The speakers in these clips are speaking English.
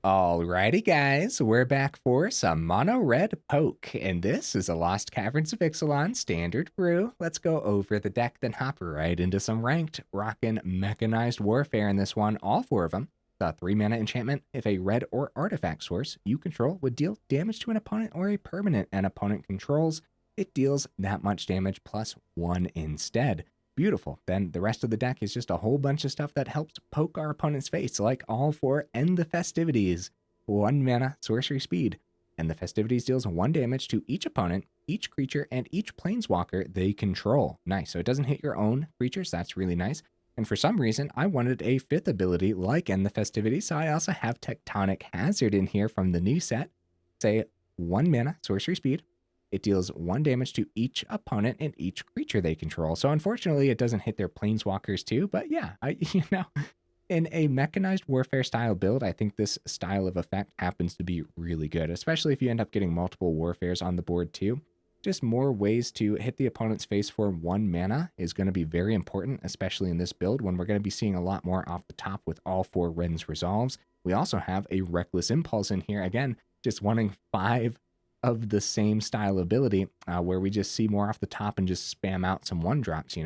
Alrighty guys, we're back for some mono red poke, and this is a Lost Caverns of Ixalan standard brew. Let's go over the deck, then hop right into some ranked, rockin' Mechanized Warfare in this one, all four of them. The 3-mana enchantment, if a red or artifact source you control would deal damage to an opponent or a permanent an opponent controls, it deals that much damage plus 1 instead. Beautiful. Then the rest of the deck is just a whole bunch of stuff that helps poke our opponent's face, like all four End the Festivities. 1 mana, sorcery speed. End the Festivities deals 1 damage to each opponent, each creature, and each planeswalker they control. Nice. So it doesn't hit your own creatures. That's really nice. And for some reason, I wanted a 5th ability like End the Festivities, so I also have Tectonic Hazard in here from the new set. Say 1 mana, sorcery speed. It deals 1 damage to each opponent and each creature they control. So unfortunately, it doesn't hit their planeswalkers too. But yeah, in a Mechanized Warfare style build, I think this style of effect happens to be really good, especially if you end up getting multiple warfares on the board too. Just more ways to hit the opponent's face for 1 mana is going to be very important, especially in this build when we're going to be seeing a lot more off the top with all 4 Wrenn's resolves. We also have a Reckless Impulse in here. Again, just wanting 5 of the same style ability where we just see more off the top and just spam out some 1-drops,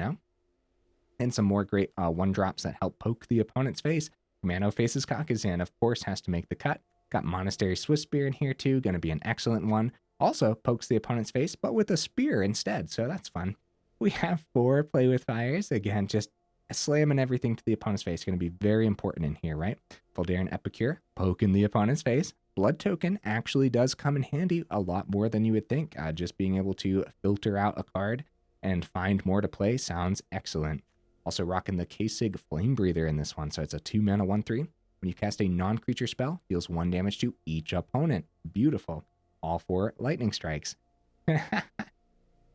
and some more great 1-drops that help poke the opponent's face. Kumano faces Kakkazan, of course, has to make the cut. Got Monastery Swiftspear in here too, going to be an excellent one. Also pokes the opponent's face, but with a spear instead, so that's fun. We have 4 Play with Fires, again, just slamming everything to the opponent's face, going to be very important in here, right? Voldaren Epicure, poking the opponent's face. Blood Token actually does come in handy a lot more than you would think. Just being able to filter out a card and find more to play sounds excellent. Also rocking the Kessig Flamebreather in this one. So it's a 2 mana 1/3. When you cast a non-creature spell, deals 1 damage to each opponent. Beautiful. All 4 lightning strikes.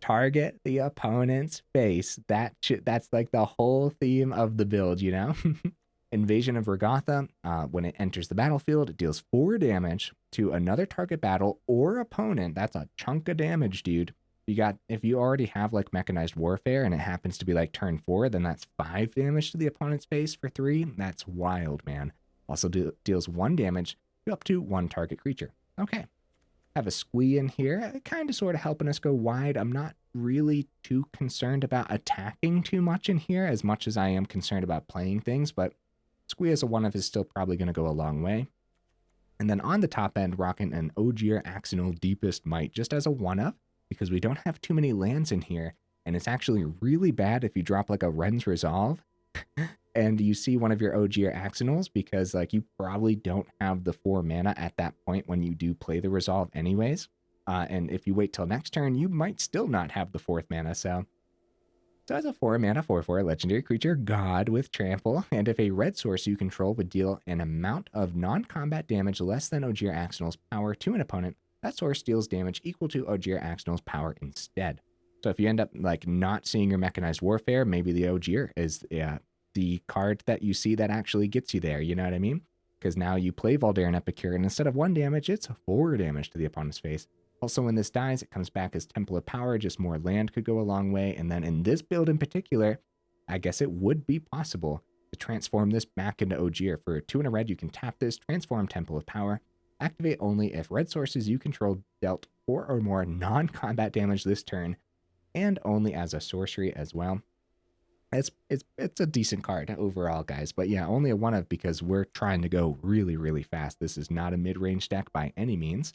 Target the opponent's face. That's like the whole theme of the build, Invasion of Regatha, when it enters the battlefield, it deals 4 damage to another target battle or opponent. That's a chunk of damage, dude. If you already have like Mechanized Warfare and it happens to be like turn 4, then that's 5 damage to the opponent's face for 3. That's wild, man. Also deals 1 damage to up to 1 target creature. Okay. Have a Squee in here, kind of sort of helping us go wide. I'm not really too concerned about attacking too much in here as much as I am concerned about playing things, but Squee as a 1-of is still probably going to go a long way. And then on the top end, rocking an Ojer Axonil Deepest Might just as a 1-of, because we don't have too many lands in here. And it's actually really bad if you drop like a Wrenn's Resolve and you see one of your Ojer Axonils, because like you probably don't have the 4 mana at that point when you do play the Resolve anyways. And if you wait till next turn, you might still not have the 4th mana. So as a 4 mana 4/4 legendary creature, God with Trample, and if a red source you control would deal an amount of non-combat damage less than Ojer Axonil's power to an opponent, that source deals damage equal to Ojer Axonil's power instead. So if you end up like not seeing your Mechanized Warfare, maybe the Ojer is the card that you see that actually gets you there, you know what I mean? Because now you play Voldaren Epicure, and instead of 1 damage, it's 4 damage to the opponent's face. Also, when this dies, it comes back as Temple of Power, just more land could go a long way. And then in this build in particular, I guess it would be possible to transform this back into Ojer. For 2 and a red, you can tap this, transform Temple of Power, activate only if red sources you control dealt 4 or more non-combat damage this turn, and only as a sorcery as well. It's a decent card overall, guys. But yeah, only a 1-of because we're trying to go really, really fast. This is not a mid-range deck by any means.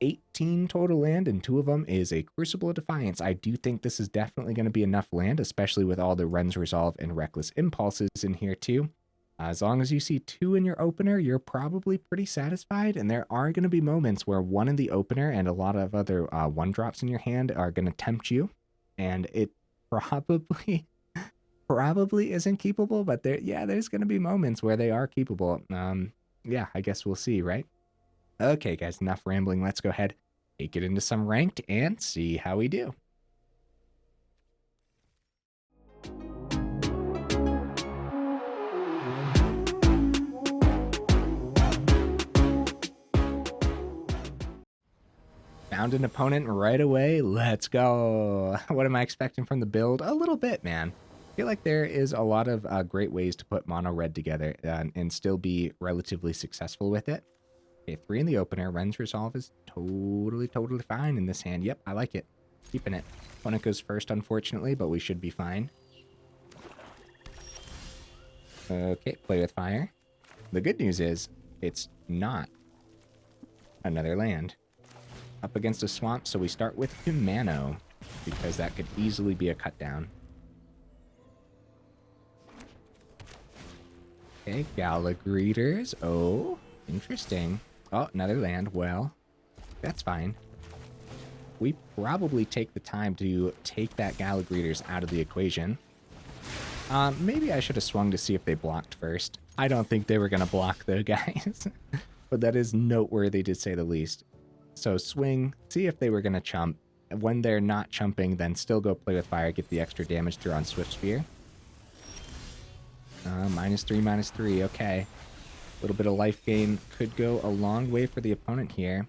18 total land, and 2 of them is a Crucible of Defiance. I do think this is definitely going to be enough land, especially with all the Wrenn's Resolve and Reckless Impulses in here too. As long as you see 2 in your opener, you're probably pretty satisfied, and there are going to be moments where 1 in the opener and a lot of other 1-drops in your hand are going to tempt you, and it probably isn't keepable, but there's going to be moments where they are keepable. Yeah, I guess we'll see, right? Okay, guys, enough rambling. Let's go ahead, take it into some ranked, and see how we do. Found an opponent right away. Let's go. What am I expecting from the build? A little bit, man. feel like there is a lot of great ways to put mono red together and still be relatively successful with it. Okay, 3 in the opener. Wrenn's Resolve is totally fine in this hand. Yep, I like it. Keeping it. Opponent goes first, unfortunately, but we should be fine. Okay, play with fire. The good news is, it's not another land. Up against a swamp, so we start with Kumano, because that could easily be a cut down. Okay, Galagreeters. Oh, interesting. Oh, another land. Well, that's fine. We probably take the time to take that Galagreeters out of the equation. Maybe I should have swung to see if they blocked first. I don't think they were going to block though, guys. But that is noteworthy to say the least. So swing, see if they were going to chump. When they're not chumping, then still go play with fire, get the extra damage through on Swiftspear. -3, okay. A little bit of life gain could go a long way for the opponent here.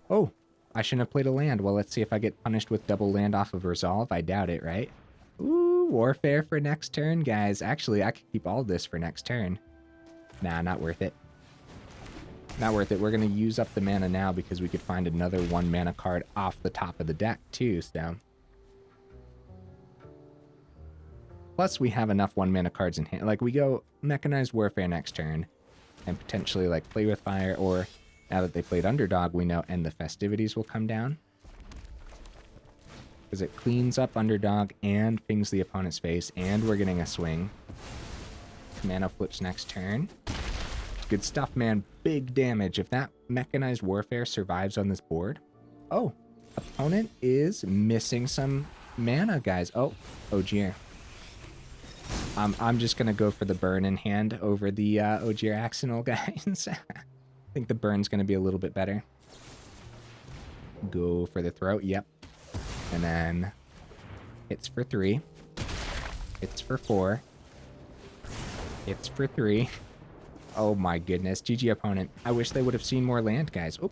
Oh, I shouldn't have played a land. Well, let's see if I get punished with double land off of Resolve. I doubt it, right? Ooh, Warfare for next turn, guys. Actually, I could keep all this for next turn. Nah, not worth it. Not worth it. We're going to use up the mana now because we could find another 1 mana card off the top of the deck, too, so. Plus, we have enough 1 mana cards in hand. Like, we go Mechanized Warfare next turn and potentially, like, play with fire, or now that they played Underdog, we know End the Festivities will come down. Because it cleans up Underdog and pings the opponent's face, and we're getting a swing. Kumano flips next turn. Good stuff, man. Big damage. If that Mechanized Warfare survives on this board. Oh, opponent is missing some mana, guys. Oh, Ojer. I'm just going to go for the burn in hand over the Ojer Axonil, guys. I think the burn's going to be a little bit better. Go for the throat. Yep. And then hits for 3. Hits for 4. Hits for 3. Oh my goodness. GG opponent. I wish they would have seen more land, guys. Oh.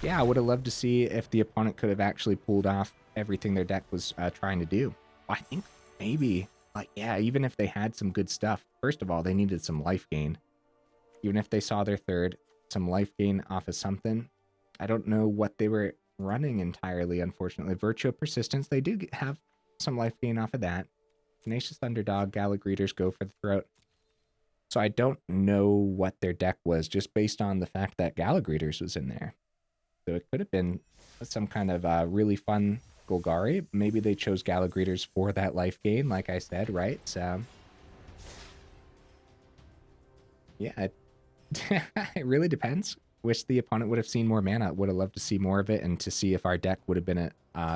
Yeah, I would have loved to see if the opponent could have actually pulled off everything their deck was trying to do. I think maybe, like, yeah, even if they had some good stuff, first of all, they needed some life gain. Even if they saw their third, some life gain off of something. I don't know what they were running entirely, unfortunately. Virtue of Persistence, they do have some life gain off of that. Tenacious Underdog, Galagreeters go for the throat. So I don't know what their deck was, just based on the fact that Galagreeters was in there. So it could have been some kind of really fun Golgari. Maybe they chose Galagreeters for that life gain, like I said, right? So, yeah, it really depends. Wish the opponent would have seen more mana. Would have loved to see more of it and to see if our deck would have been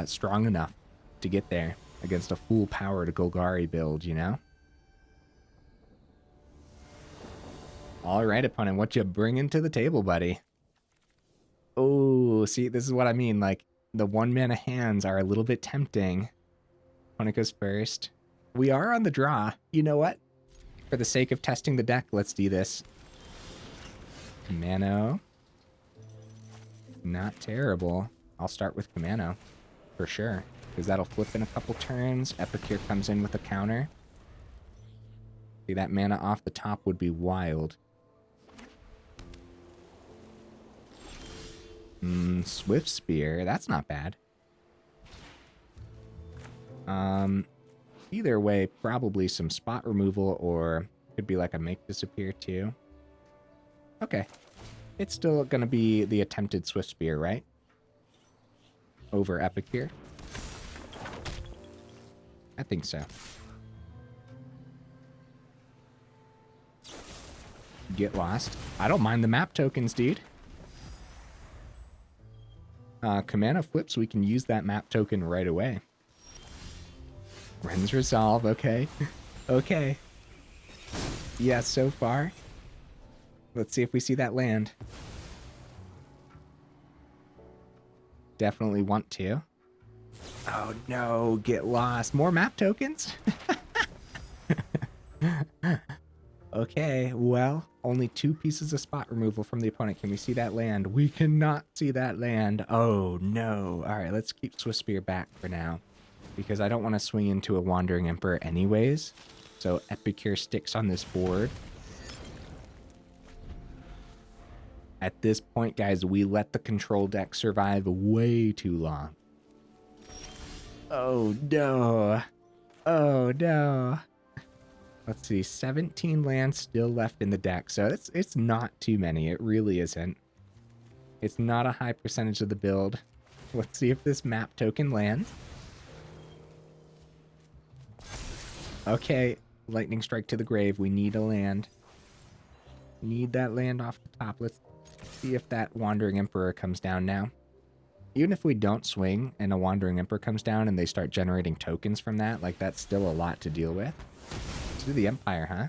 strong enough to get there against a full powered Golgari build, you know? All right, opponent, what you bringing to the table, buddy? Oh, see, this is what I mean. Like, the 1 mana hands are a little bit tempting. Opponent goes first. We are on the draw. You know what? For the sake of testing the deck, let's do this. Kumano. Not terrible. I'll start with Kumano, for sure. Because that'll flip in a couple turns. Epicure comes in with a counter. See, that mana off the top would be wild. Swiftspear, that's not bad. Either way, probably some spot removal, or could be like a make disappear too. Okay. It's still gonna be the attempted Swiftspear, right? Over Epicure. I think so. Get lost. I don't mind the map tokens, dude. Kumano flips, we can use that map token right away. Wrenn's Resolve, okay. Okay. Yeah, so far. Let's see if we see that land. Definitely want to. Oh no, get lost. More map tokens? Okay, well, only 2 pieces of spot removal from the opponent. Can we see that land? We cannot see that land. Oh, no. All right, let's keep Swiftspear back for now. because I don't want to swing into a Wandering Emperor anyways. So Epicure sticks on this board. At this point, guys, we let the control deck survive way too long. Oh, no. Oh, no. Let's see, 17 lands still left in the deck, so it's not too many. It really isn't. It's not a high percentage of the build. Let's see if this map token lands. Okay, lightning strike to the grave. We need a land. Need that land off the top. Let's see if that Wandering Emperor comes down now. Even if we don't swing and a Wandering Emperor comes down and they start generating tokens from that, like that's still a lot to deal with. Let's do the Empire, huh?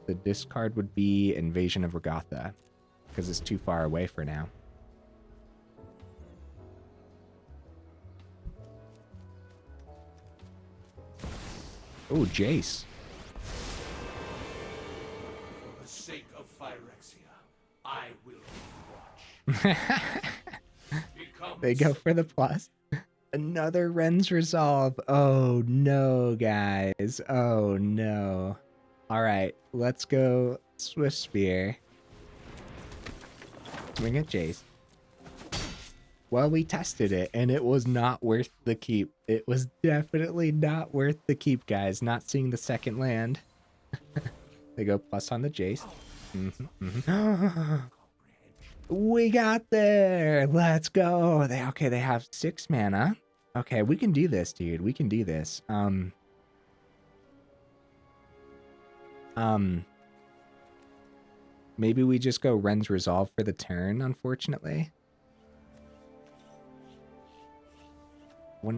The discard would be Invasion of Regatha, because it's too far away for now. Oh, Jace. For the sake of Phyrexia, I will watch. They go for the plus. Another Wrenn's Resolve. Oh no, guys. Oh no. Alright, let's go Swiftspear. Swing at Jace. Well, we tested it, and it was not worth the keep. It was definitely not worth the keep, guys. Not seeing the second land. They go plus on the Jace. We got there. Let's go. They have 6 mana. Okay, we can do this, dude. We can do this. Maybe we just go Wrenn's Resolve for the turn, unfortunately. I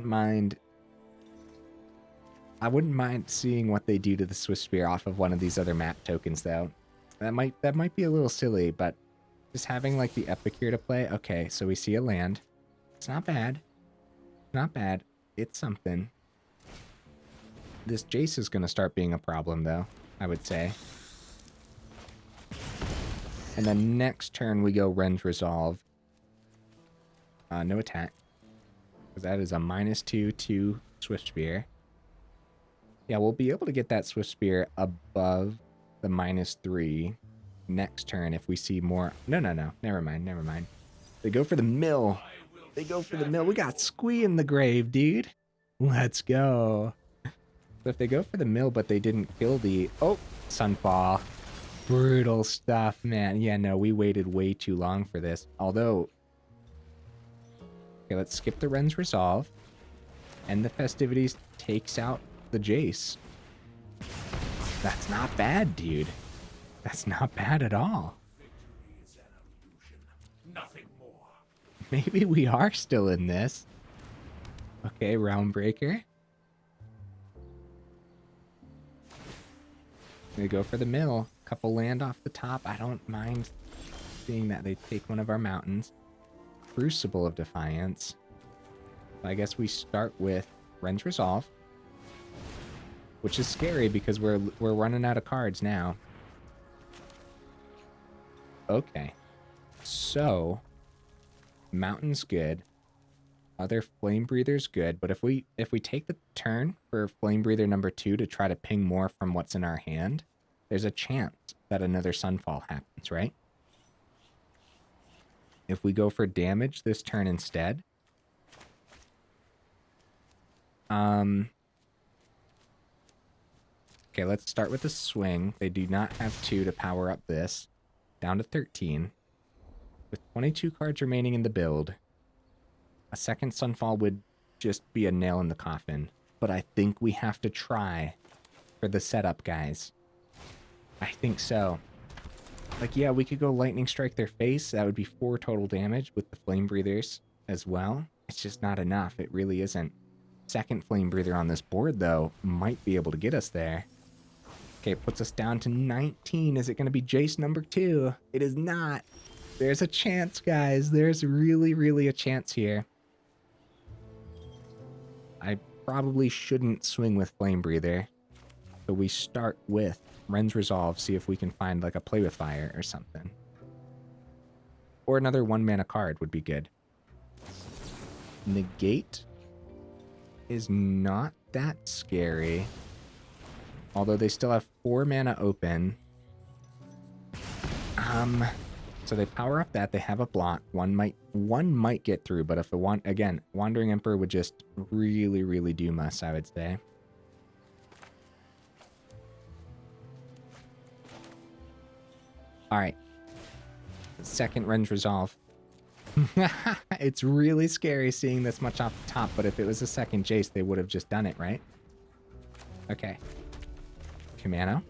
wouldn't mind seeing what they do to the Swiftspear off of one of these other map tokens, though. That might be a little silly, but just having like the Epicure to play. Okay, so we see a land. It's not bad. Not bad. It's something. This Jace is going to start being a problem, though, I would say. And then next turn we go Wrenn's Resolve. No attack. Because that is a -2/2 Swiftspear. Yeah, we'll be able to get that Swiftspear above the -3 next turn if we see more. No. Never mind. They go for the mill. We got Squee in the grave, dude. Let's go. So if they go for the mill, but they didn't kill the... Oh, Sunfall. Brutal stuff, man. Yeah, no, we waited way too long for this. Although... Okay, let's skip the Wrenn's Resolve. End the Festivities takes out the Jace. That's not bad, dude. That's not bad at all. Victory is an illusion, nothing more. Maybe we are still in this. Okay, Realm Breaker. They go for the mill. Couple land off the top. I don't mind seeing that they take one of our mountains. Crucible of Defiance. I guess we start with Wrenn's Resolve, which is scary because we're running out of cards now. Okay, so Mountain's good. Other Flamebreather's good, but if we take the turn for Flamebreather number 2 to try to ping more from what's in our hand, there's a chance that another Sunfall happens, right? If we go for damage this turn instead, okay, let's start with the swing. They do not have 2 to power up this. Down to 13. With 22 cards remaining in the build, a second Sunfall would just be a nail in the coffin. But I think we have to try for the setup, guys. I think so. Like, yeah, we could go Lightning Strike their face. That would be 4 total damage with the Flame Breathers as well. It's just not enough. It really isn't. Second Flame Breather on this board, though, might be able to get us there. Okay, it puts us down to 19. Is it going to be Jace number 2? It is not. There's a chance, guys. There's really, really a chance here. I probably shouldn't swing with Flame Breather. So we start with Wrenn's Resolve, see if we can find like a Play with Fire or something. Or another 1 mana card would be good. Negate is not that scary. Although they still have 4 mana open. So they power up that, they have a block. One might get through, but if again, Wandering Emperor would just really, really doom us, I would say. Alright. Second Wrenn's Resolve. It's really scary seeing this much off the top, but if it was a second Jace, they would have just done it, right? Okay. Kumano.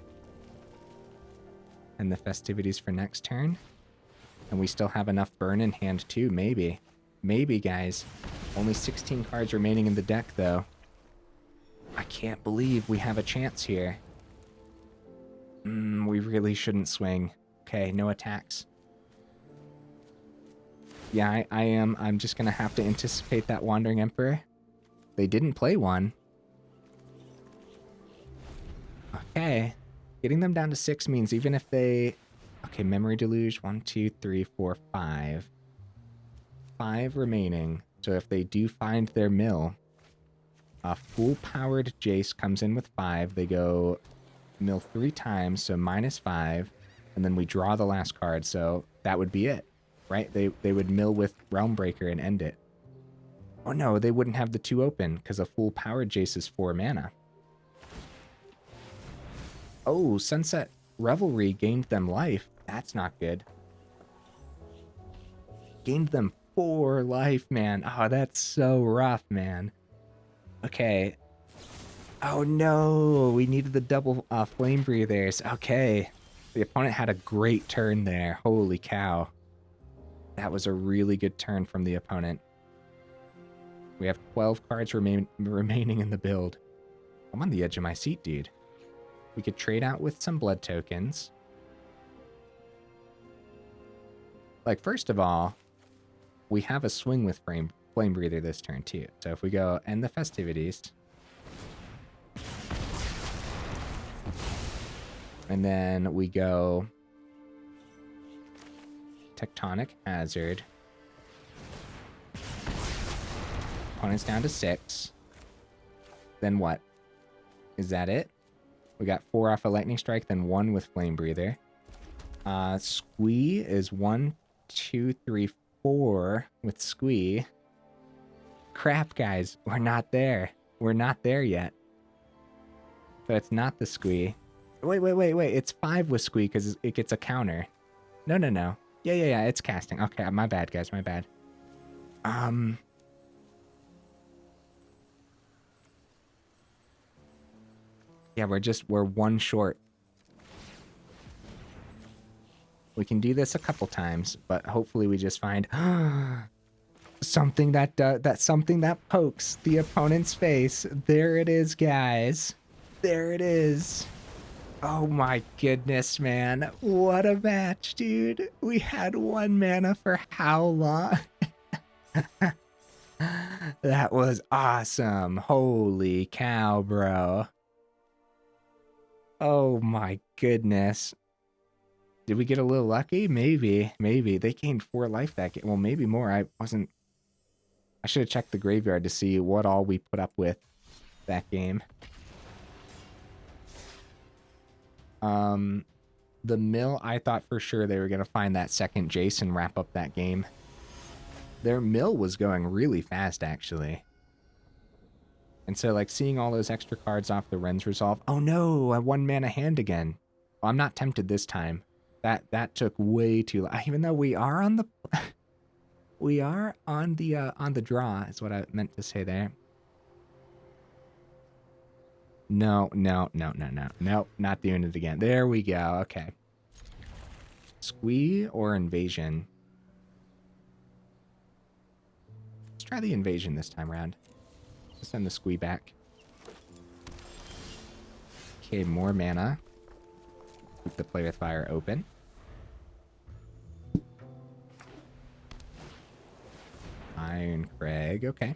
And the Festivities for next turn. And we still have enough burn in hand too, maybe. Maybe, guys. Only 16 cards remaining in the deck, though. I can't believe we have a chance here. We really shouldn't swing. Okay, no attacks. Yeah, I am. I'm just going to have to anticipate that Wandering Emperor. They didn't play one. Okay. Getting them down to 6 means even if they... Okay, Memory Deluge. 1, 2, 3, 4, 5. 5 remaining. So if they do find their mill, a full-powered Jace comes in with 5. They go mill 3 times, so -5. And then we draw the last card, so that would be it. Right? They would mill with Realm Breaker and end it. Oh no, they wouldn't have the 2 open, because a full-powered Jace is 4 mana. Oh, Sunset Revelry gained them life. That's not good. Gained them 4 life, man. Oh, that's so rough, man. Okay. Oh no, we needed the double Flame Breathers. Okay. The opponent had a great turn there. Holy cow. That was a really good turn from the opponent. We have 12 cards remaining in the build. I'm on the edge of my seat, dude. We could trade out with some blood tokens. Like, first of all, we have a swing with Flame Breather this turn, too. So if we go End the Festivities. And then we go Tectonic Hazard. Opponent's down to 6. Then what? Is that it? We got 4 off a Lightning Strike, then 1 with Flame Breather. Squee is 1, 2, 3, 4 with Squee. Crap, guys. We're not there. We're not there yet. So it's not the Squee. Wait. It's 5 with Squee because it gets a counter. No. Yeah. It's casting. Okay, my bad, guys. My bad. Yeah, we're 1 short. We can do this a couple times, but hopefully we just find something that pokes the opponent's face. There it is, guys. There it is. Oh my goodness, man. What a match, dude. We had 1 mana for how long? That was awesome. Holy cow, bro. Oh my goodness. Did we get a little lucky? Maybe. They gained 4 life that game. Well, maybe more. I should have checked the graveyard to see what all we put up with that game. The mill, I thought for sure they were going to find that second Jace and wrap up that game. Their mill was going really fast, actually. And so, like, seeing all those extra cards off the Wrenn's Resolve. Oh no, a 1 mana hand again. Well, I'm not tempted this time. That took way too long. Even though we are on the on the draw is what I meant to say there. No, not doing it again. There we go. Okay. Squee or Invasion? Let's try the Invasion this time around. Let's send the Squee back. Okay, more mana. Keep the Play with Fire open. Iron Crag. Okay.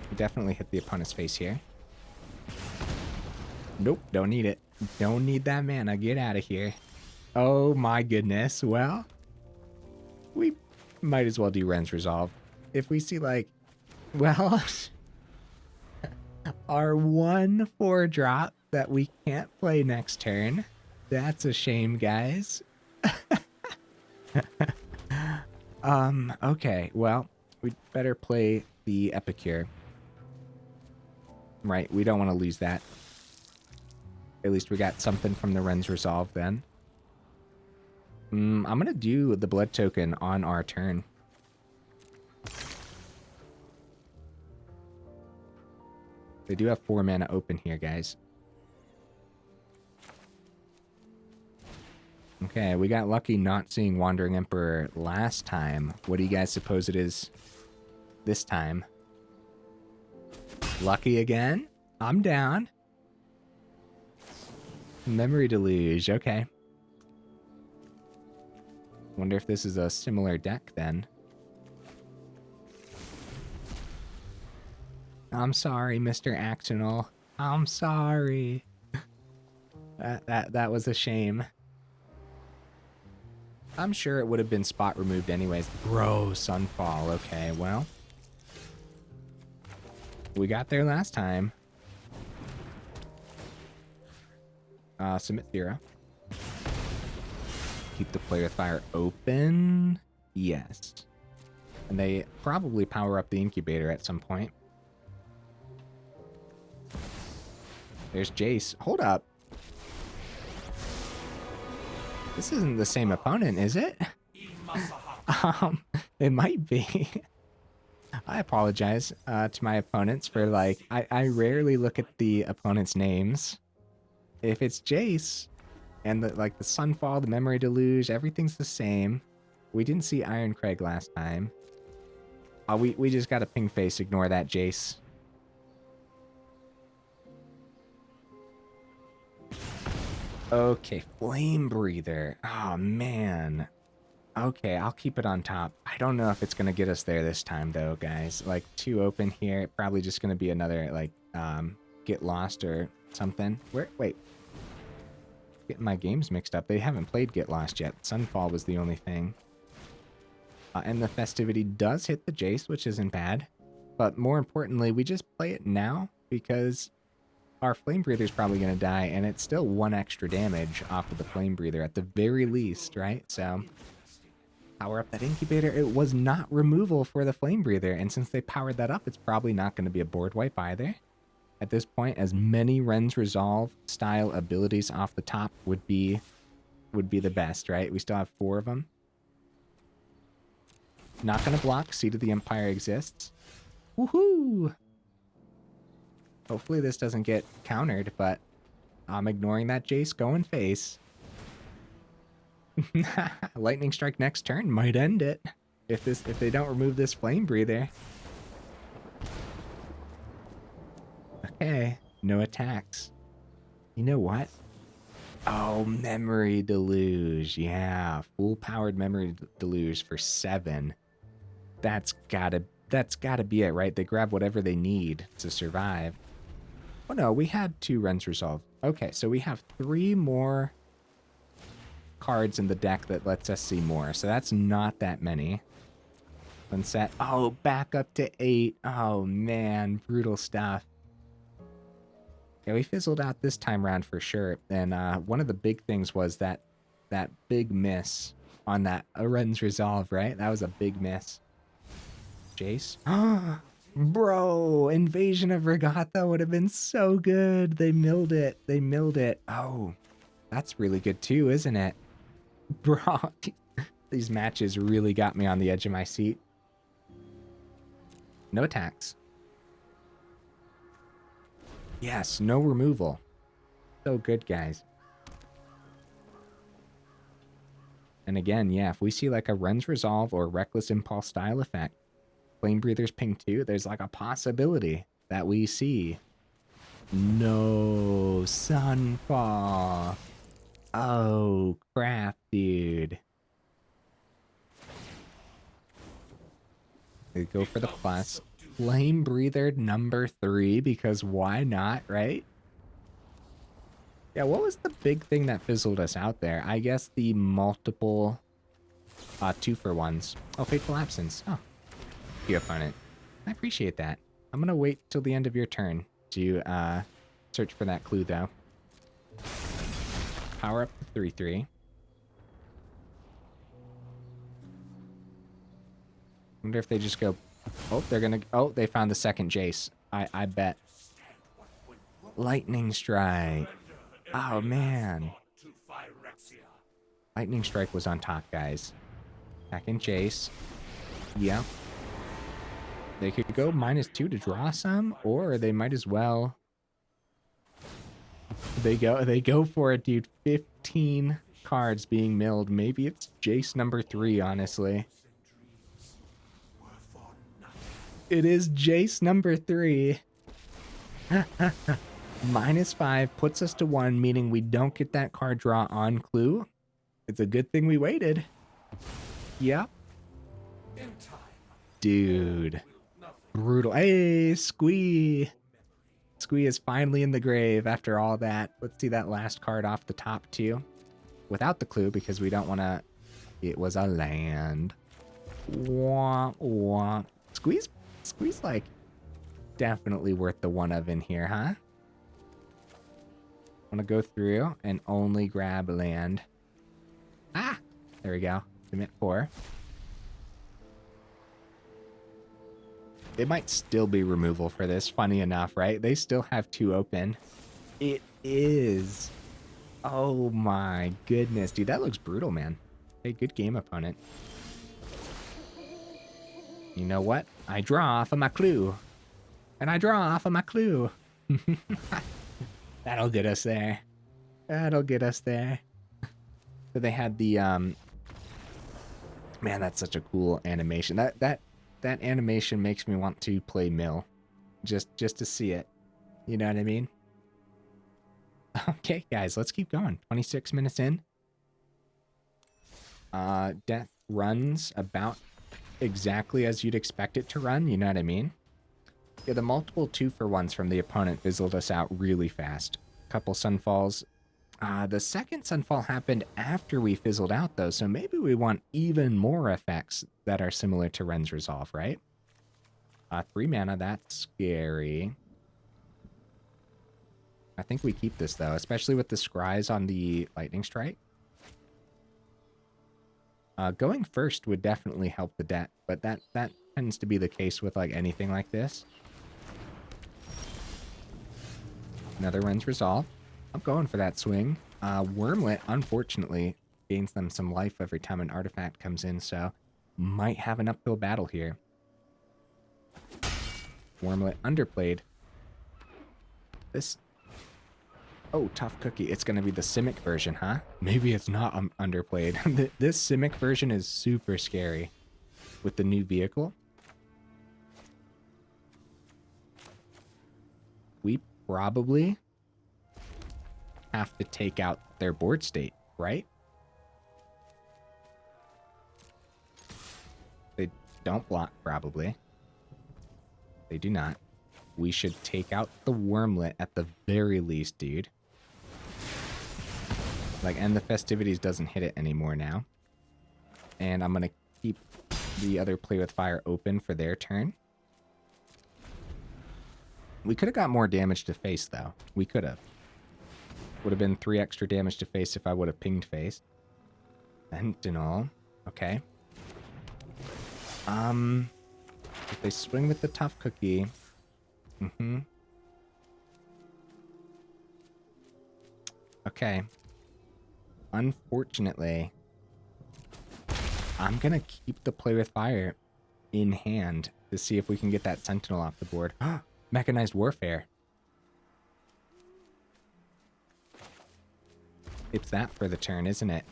We definitely hit the opponent's face here. Nope, don't need it. Don't need that mana. Get out of here. Oh my goodness. Well, we might as well do Wrenn's Resolve. If we see, like, well, Our 1/4 drop that we can't play next turn. That's a shame, guys. Okay, well, we'd better play the Epicure. Right, we don't want to lose that. At least we got something from the Wrenn's Resolve then. I'm going to do the blood token on our turn. They do have 4 mana open here, guys. Okay, we got lucky not seeing Wandering Emperor last time. What do you guys suppose it is this time? Lucky again? I'm down. Memory Deluge, okay. Wonder if this is a similar deck then. I'm sorry, Mr. Axonil. I'm sorry. That was a shame. I'm sure it would have been spot removed anyways. Bro, Sunfall. Okay, well. We got there last time. Submit 0. Keep the Player with Fire open. Yes. And they probably power up the incubator at some point. There's Jace. Hold up. This isn't the same opponent, is it? It might be. I apologize to my opponents for, like, I rarely look at the opponent's names. If it's Jace and the Sunfall, the Memory Deluge, everything's the same. We didn't see Iron Craig last time. We just got a ping face. Ignore that, Jace. Okay, Flamebreather. Oh, man. Okay, I'll keep it on top. I don't know if it's going to get us there this time, though, guys. Like, 2 open here. Probably just going to be another, like, get lost or something. Wait. Getting my games mixed up. They haven't played Get Lost yet. Sunfall was the only thing. And the Festivity does hit the Jace, which isn't bad. But more importantly, we just play it now because our Flamebreather is probably going to die, and it's still 1 extra damage off of the Flamebreather at the very least, right? So, power up that Incubator. It was not removal for the Flamebreather, and since they powered that up, it's probably not going to be a board wipe either. At this point, as many Wrenn's Resolve style abilities off the top would be the best, right? We still have 4 of them. Not going to block. Seed of the Empire exists. Woohoo! Hopefully this doesn't get countered, but I'm ignoring that Jace going face. Lightning Strike next turn might end it if they don't remove this Flamebreather. Okay, no attacks. You know what? Oh, Memory Deluge. Yeah, full powered Memory Deluge for 7. That's gotta be it, right? They grab whatever they need to survive. Oh no, we had 2 Wrenn's Resolve. Okay, so we have 3 more cards in the deck that lets us see more. So that's not that many. Set. Oh, back up to 8. Oh man, brutal stuff. Yeah, we fizzled out this time around for sure. And one of the big things was that big miss on that Wrenn's Resolve, right? That was a big miss. Jace. Bro, Invasion of Regatha would have been so good. They milled it. They milled it. Oh, that's really good too, isn't it? Bro, these matches really got me on the edge of my seat. No attacks. Yes, no removal. So good, guys. And again, yeah, if we see like a Wrenn's Resolve or Reckless Impulse style effect, Flamebreather's ping 2, there's like a possibility that we see. No, Sunfall. Oh, crap, dude. They go for the plus. Flamebreather number 3, because why not, right? Yeah, what was the big thing that fizzled us out there? I guess the multiple 2-for-1s. Oh, Fateful Absence. Oh, your opponent. I appreciate that. I'm going to wait till the end of your turn. to search for that clue, though. Power up to 3/3. Wonder if they just go... Oh, they're gonna... Oh, they found the second Jace. I bet. Lightning Strike. Oh, man. Lightning Strike was on top, guys. Second Jace. Yep. They could go -2 to draw some, or they might as well... They go for it, dude. 15 cards being milled. Maybe it's Jace number 3, honestly. It is Jace number 3. -5 puts us to 1, meaning we don't get that card draw on clue. It's a good thing we waited. Yep. Dude. Brutal. Hey, Squee. Squee is finally in the grave after all that. Let's see that last card off the top, too. Without the clue, because we don't want to... It was a land. Wah, wah. Squee's like definitely worth the one of in here, huh? Want to go through and only grab land. Ah, there we go. Commit 4. It might still be removal for this, funny enough, right? They still have 2 open. It is. Oh my goodness, dude, that looks brutal, man. Hey, good game, opponent. You know what? I draw off of my clue. And I draw off of my clue. That'll get us there. That'll get us there. So they had the, Man, that's such a cool animation. That animation makes me want to play Mill. Just to see it. You know what I mean? Okay, guys, let's keep going. 26 minutes in. Death runs about exactly as you'd expect it to run, you know what I mean? Yeah, the multiple 2-for-1s from the opponent fizzled us out really fast. Couple Sunfalls. The second Sunfall happened after we fizzled out, though, so maybe we want even more effects that are similar to Wrenn's Resolve, right? 3 mana, that's scary. I think we keep this, though, especially with the scries on the Lightning Strike. Going first would definitely help the deck, but that tends to be the case with like anything like this. Another Wrenn's Resolve. I'm going for that swing. Wormlet, unfortunately, gains them some life every time an artifact comes in, so might have an uphill battle here. Wormlet underplayed. This... Oh, tough cookie. It's going to be the Simic version, huh? Maybe it's not underplayed. This Simic version is super scary with the new vehicle. We probably have to take out their board state, right? They don't block, probably. They do not. We should take out the Wormlet at the very least, dude. Like, End the Festivities doesn't hit it anymore now. And I'm going to keep the other Play with Fire open for their turn. We could have got more damage to face, though. We could have. Would have been 3 extra damage to face if I would have pinged face. Sentinel. Okay. If they swing with the tough cookie... Okay. Unfortunately, I'm going to keep the Play with Fire in hand to see if we can get that Sentinel off the board. Mechanized Warfare. It's that for the turn, isn't it?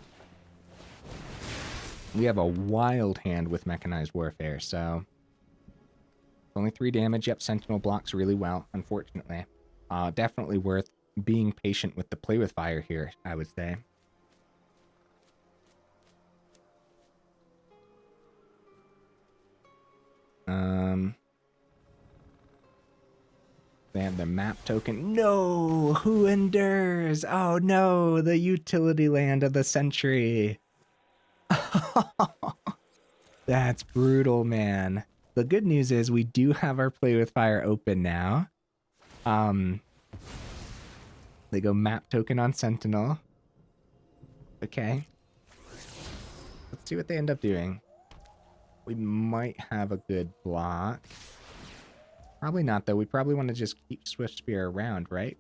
We have a wild hand with Mechanized Warfare, so... Only 3 damage. Yep, Sentinel blocks really well, unfortunately. Definitely worth being patient with the Play with Fire here, I would say. They have the map token. No! Who endures? Oh no! The utility land of the century. That's brutal, man. The good news is we do have our Play with Fire open now. They go map token on Sentinel. Okay. Let's see what they end up doing. We might have a good block. Probably not, though. We probably want to just keep Swiftspear around, right?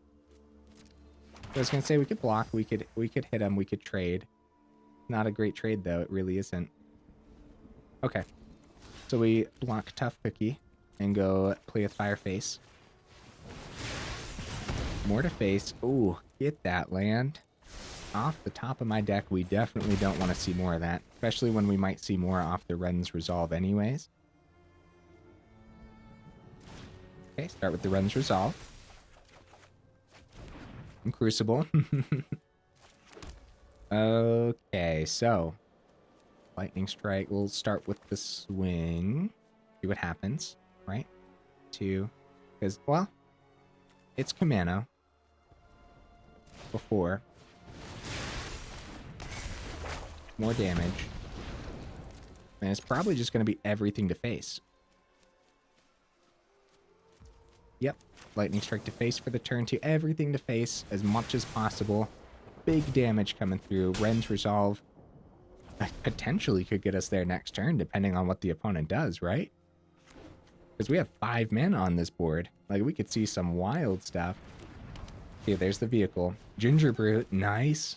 I was gonna say we could block, we could hit him, we could trade. Not a great trade though, it really isn't. Okay. So we block Tough Cookie and go play with Fireface. More to face. Ooh, get that land. Off the top of my deck, we definitely don't want to see more of that. Especially when we might see more off the Wrenn's Resolve anyways. Okay, start with the Wrenn's Resolve. And Crucible. Okay, so Lightning Strike. We'll start with the swing. See what happens, right? 2. Because, well, it's Kumano. Before. More damage. And it's probably just going to be everything to face. Yep. Lightning Strike to face for the turn 2. Everything to face as much as possible. Big damage coming through. Wrenn's Resolve potentially could get us there next turn, depending on what the opponent does, right? Because we have 5 mana on this board. Like, we could see some wild stuff. Okay, there's the vehicle. Ginger Brute, nice.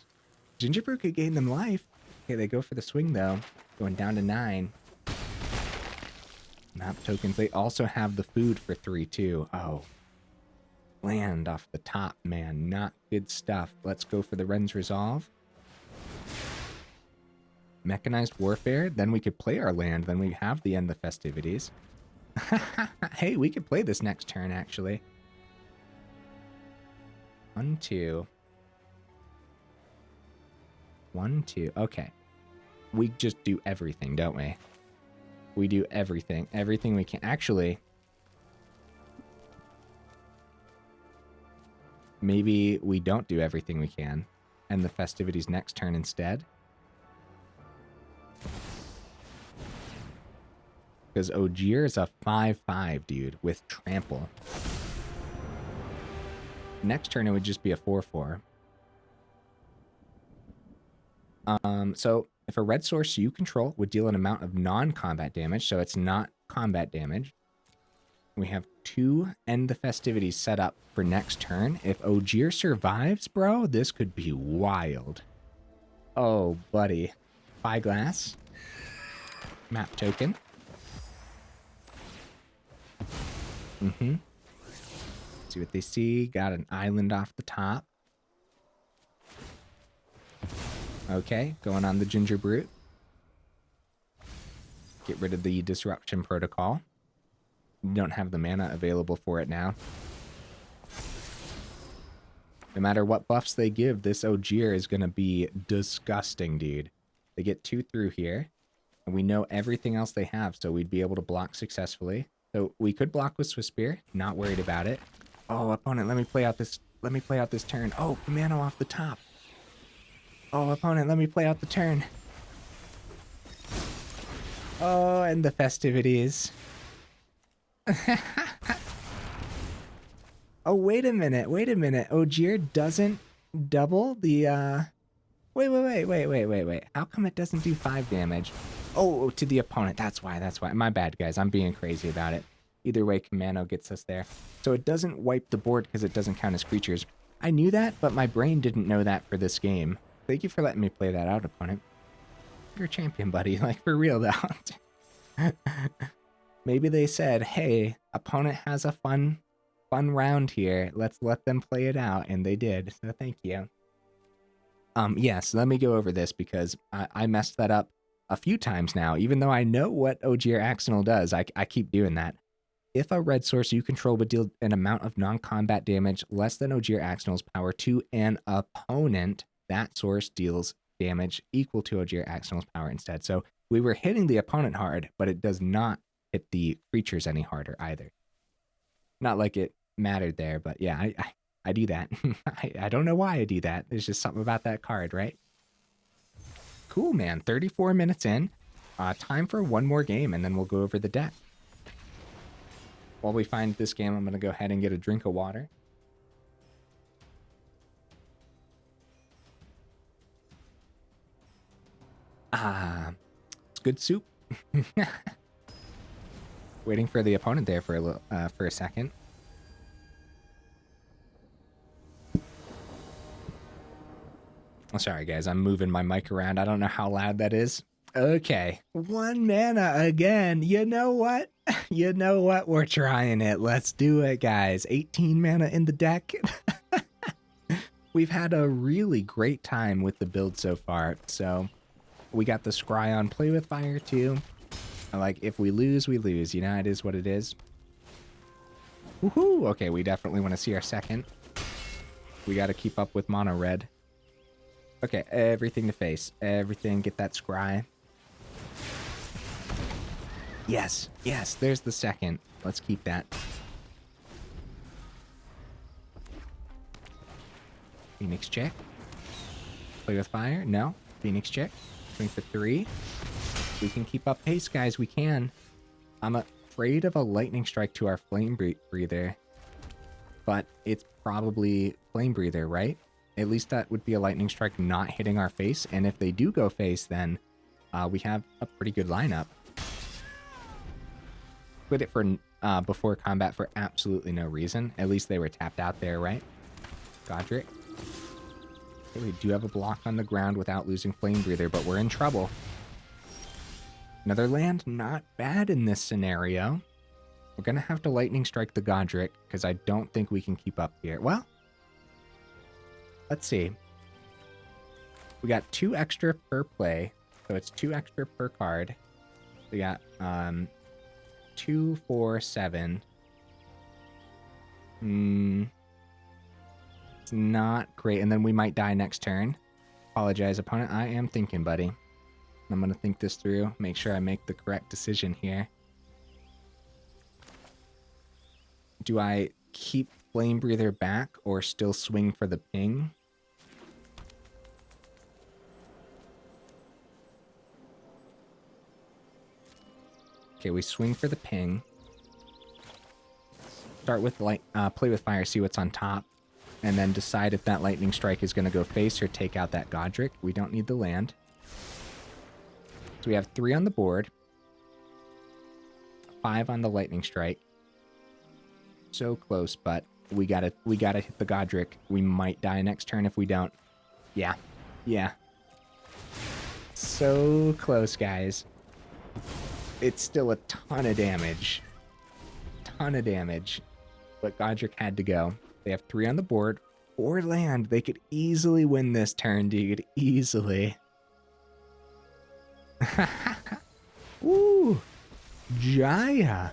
Ginger Brute could gain them life. Okay, they go for the swing, though. Going down to 9. Map tokens. They also have the food for 3, too. Oh. Land off the top, man. Not good stuff. Let's go for the Wrenn's Resolve. Mechanized Warfare. Then we could play our land. Then we have the End the Festivities. Hey, we could play this next turn, actually. 1, 2. 1, 2. Okay. We just do everything, don't we? We do everything. Everything we can. Actually, maybe we don't do everything we can. And the Festivities next turn instead. Because Ojer is a 5/5, dude, with Trample. Next turn, it would just be a 4/4. So if a red source you control would deal an amount of non-combat damage, so it's not combat damage, we have 2 End the Festivities set up for next turn. If Ojer survives, bro, this could be wild. Oh, buddy. Spyglass. Map token. See what they see. Got an island off the top. Okay, going on the Ginger Brute. Get rid of the Disruption Protocol. We don't have the mana available for it now. No matter what buffs they give, this Ojer is going to be disgusting, dude. They get 2 through here. And we know everything else they have, so we'd be able to block successfully. So we could block with Swiftspear. Not worried about it. Oh, opponent, let me play out this turn. Oh, Kumano off the top. Oh, opponent, let me play out the turn. Oh, and the Festivities. Oh, wait a minute. Ojer doesn't double the, Wait. How come it doesn't do 5 damage? Oh, to the opponent. That's why. My bad, guys. I'm being crazy about it. Either way, Kumano gets us there. So it doesn't wipe the board because it doesn't count as creatures. I knew that, but my brain didn't know that for this game. Thank you for letting me play that out, opponent. You're a champion, buddy. Like, for real, though. Maybe they said, hey, opponent has a fun round here. Let's let them play it out. And they did. So thank you. Yes, let me go over this because I messed that up a few times now. Even though I know what Ojer Axonil does, I keep doing that. If a red source you control would deal an amount of non-combat damage less than Ojer Axonil's power to an opponent, that source deals damage equal to Ojer Axonil's power instead. So we were hitting the opponent hard, but it does not hit the creatures any harder either. Not like it mattered there, but yeah, I do that. I don't know why I do that. There's just something about that card, right? Cool, man. 34 minutes in. Time for one more game, and then we'll go over the deck. While we find this game, I'm going to go ahead and get a drink of water. It's good soup. Waiting for the opponent there for a second. Oh, sorry, guys. I'm moving my mic around. I don't know how loud that is. Okay. 1 mana again. You know what? You know what? We're trying it. Let's do it, guys. 18 mana in the deck. We've had a really great time with the build so far. So we got the Scry on Play with Fire too. Like, if we lose, we lose. You know, it is what it is. Woohoo! Okay, we definitely want to see our second. We got to keep up with mono red. Okay, everything to face. Everything, get that Scry. Yes, yes, there's the second. Let's keep that. Phoenix check. Play with fire? No. Phoenix check. Swing for 3. We can keep up pace, guys. We can. I'm afraid of a lightning strike to our flame breather. But it's probably flame breather, right? At least that would be a lightning strike not hitting our face. And if they do go face, then we have a pretty good lineup. Quit it for before combat for absolutely no reason. At least they were tapped out there, right? Godric. Okay, we do have a block on the ground without losing Flame Breather, but we're in trouble. Another land, not bad in this scenario. We're going to have to Lightning Strike the Godric, because I don't think we can keep up here. Well, let's see. We got 2 extra per play, so it's 2 extra per card. We got 2, 4, 7. It's not great, and then we might die next turn. Apologize, opponent. I am thinking, buddy. I'm going to think this through, make sure I make the correct decision here. Do I keep Flame Breather back or still swing for the ping? Okay, we swing for the ping. Start with play with fire, see what's on top, and then decide if that lightning strike is going to go face or take out that Godric. We don't need the land. So we have 3 on the board, 5 on the lightning strike. So close, but we gotta hit the Godric. We might die next turn if we don't. Yeah, yeah. So close, guys. It's still a ton of damage. Ton of damage. But Godric had to go. They have 3 on the board. 4 land. They could easily win this turn, dude. Easily. Ooh. Jaya.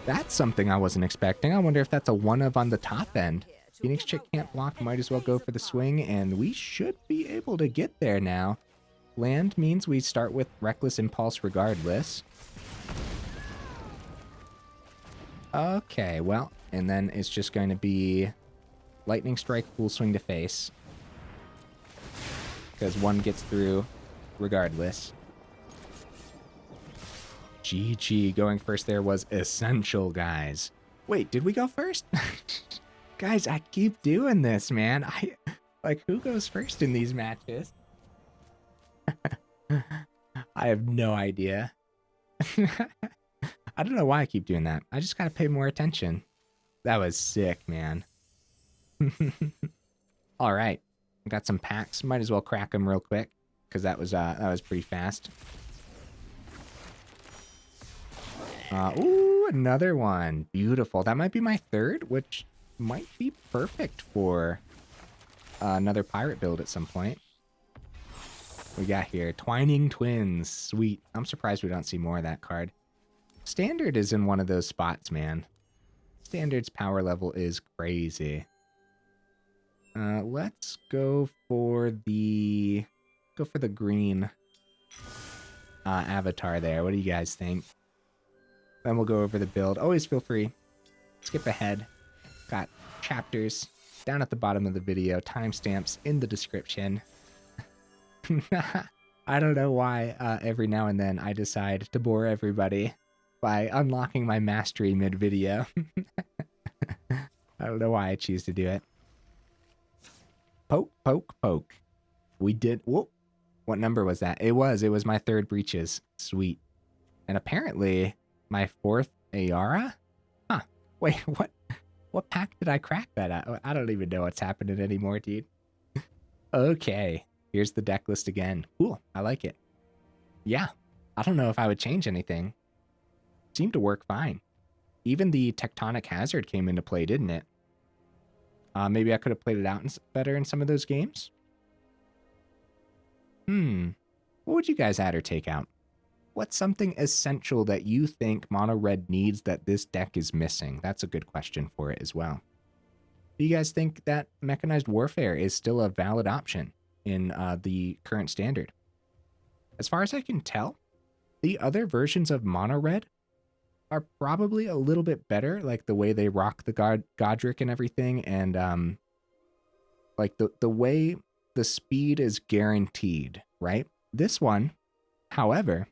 That's something I wasn't expecting. I wonder if that's a one of on the top end. Phoenix Chick can't block. Might as well go for the swing. And we should be able to get there now. Land means we start with Reckless Impulse regardless. Okay, well, and then it's just going to be Lightning Strike, Full Swing to face. Because one gets through regardless. GG, going first there was essential, guys. Wait, did we go first? Guys, I keep doing this, man. Who goes first in these matches? I have no idea. I don't know why I keep doing that. I just gotta pay more attention. That was sick, man. All right, got some packs. Might as well crack them real quick because that was pretty fast. Ooh, another one. Beautiful. That might be my third, which might be perfect for another pirate build at some point. We got here Twining Twins. Sweet. I'm surprised we don't see more of that card. Standard is in one of those spots, man. Standard's power level is crazy. Let's go for the green avatar there. What do you guys think? Then we'll go over the build. Always feel free. Skip ahead. Got chapters down at the bottom of the video. Timestamps in the description. I don't know why every now and then I decide to bore everybody by unlocking my mastery mid-video. I don't know why I choose to do it. Poke, poke, poke. We did, whoop. What number was that? It was my third breaches. Sweet. And apparently my fourth Ayara? Huh. Wait, what pack did I crack that at? I don't even know what's happening anymore, dude. Okay. Here's the deck list again. Cool. I like it. Yeah. I don't know if I would change anything. Seemed to work fine. Even the Tectonic Hazard came into play, didn't it? Maybe I could have played it out better in some of those games. What would you guys add or take out? What's something essential that you think mono red needs that this deck is missing? That's a good question for it as well. Do you guys think that Mechanized Warfare is still a valid option in the current standard? As far as I can tell, the other versions of mono red are probably a little bit better, like the way they rock the Godric and everything, and like the way the speed is guaranteed, right? This one, however,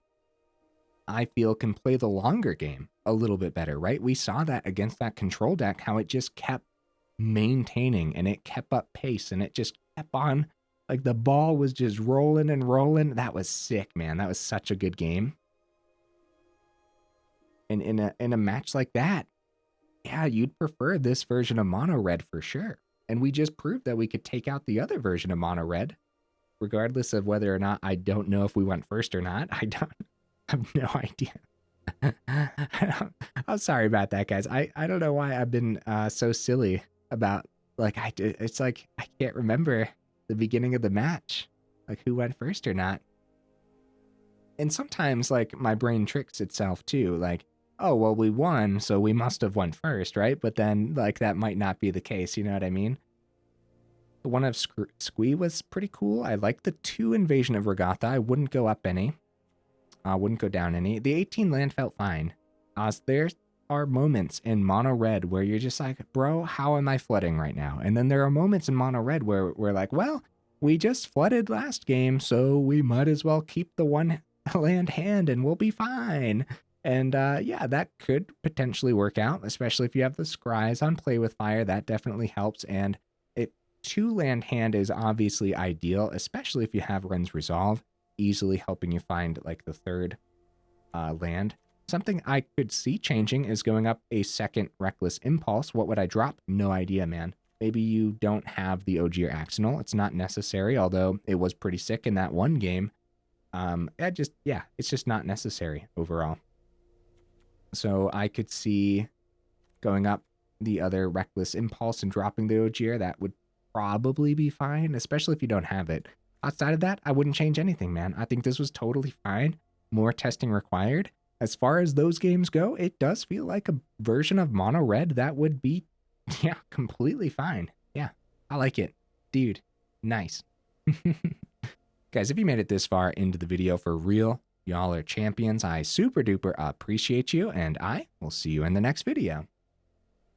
I feel can play the longer game a little bit better, right? We saw that against that control deck, how it just kept maintaining and it kept up pace and it just kept on, like the ball was just rolling and rolling. That was sick, man. That was such a good game. And in a match like that, yeah, you'd prefer this version of mono red for sure. And we just proved that we could take out the other version of mono red, regardless of whether or not, I don't know if we went first or not. I have no idea. I'm sorry about that, guys. I don't know why I've been so silly about, like, it's like I can't remember the beginning of the match, like who went first or not. And sometimes, like, my brain tricks itself too, like, oh, well, we won, so we must have won first, right? But then, like, that might not be the case, you know what I mean? The one of Squee was pretty cool. I like the 2 Invasion of Regatha. I wouldn't go up any. Wouldn't go down any. The 18 land felt fine. There are moments in mono red where you're just like, bro, how am I flooding right now? And then there are moments in mono red where we're like, well, we just flooded last game, so we might as well keep the 1 land hand and we'll be fine. And yeah, that could potentially work out, especially if you have the scries on Play with Fire. That definitely helps. And 2 land hand is obviously ideal, especially if you have Wrenn's Resolve, easily helping you find like the 3rd land. Something I could see changing is going up a 2nd Reckless Impulse. What would I drop? No idea, man. Maybe you don't have the Ojer Axonil. It's not necessary, although it was pretty sick in that one game. It's just not necessary overall. So I could see going up the other Reckless Impulse and dropping the Ojer. That would probably be fine, especially if you don't have it. Outside of that, I wouldn't change anything, man. I think this was totally fine. More testing required. As far as those games go, it does feel like a version of mono red that would be, yeah, completely fine. Yeah, I like it. Dude, nice. Guys, if you made it this far into the video for real, y'all are champions. I super duper appreciate you, and I will see you in the next video.